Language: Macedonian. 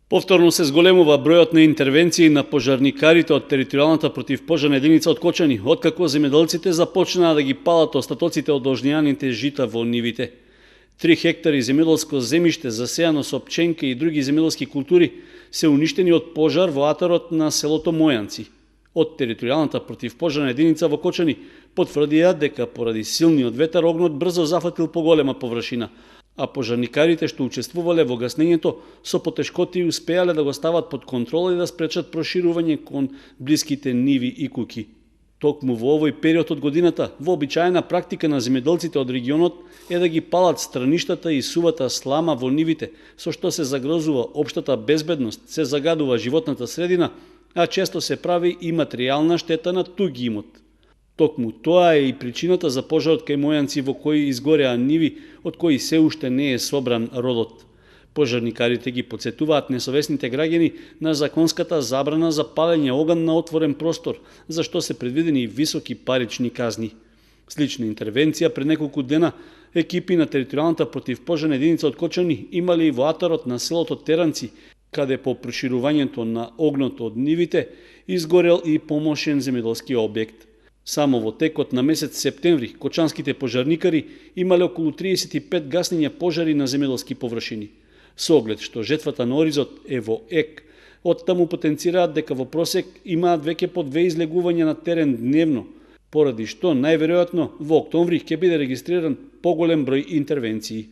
Повторно се зголемува бројот на интервенции на пожарникарите од територијалната противпожарна единица од Кочани, откако земјоделците започнаа да ги палат остатоците од ожнијаните жита во нивите. 3 хектари земјоделско земјиште засејано со пченка и други земјоделски култури се уништени од пожар во атарот на селото Мојанци. Од територијалната противпожарна единица во Кочани потврдија дека поради силниот ветар огнот брзо зафатил поголема површина, а пожарникарите што учествувале во гаснењето со потешкоти успеале да го стават под контрола и да спречат проширување кон блиските ниви и куќи. Токму во овој период од годината, вообичаена практика на земјоделците од регионот е да ги палат страништата и сувата слама во нивите, со што се загрозува општата безбедност, се загадува животната средина, а често се прави и материјална штета на туг имот. Токму тоа е и причината за пожарот кај Мојанци во кој изгореа ниви од кои се уште не е собран родот. Пожарникарите ги потсетуваат несовесните граѓани на законската забрана за палење оган на отворен простор, за што се предвидени високи парични казни. Слична интервенција пред неколку дена екипи на територијалната противпожарна единица од Кочани имали и во атарот на селото Теранци, каде по проширувањето на огнот од нивите изгорел и помошен земјоделски објект. Само во текот на месец септември кочанските пожарникари имале околу 35 гаснења пожари на земјоделски површини. Со оглед што жетвата на оризот е во ек, оттаму потенцираат дека во просек имаат веќе по 2 излегувања на терен дневно, поради што најверојатно во октомври ќе биде регистриран поголем број интервенции.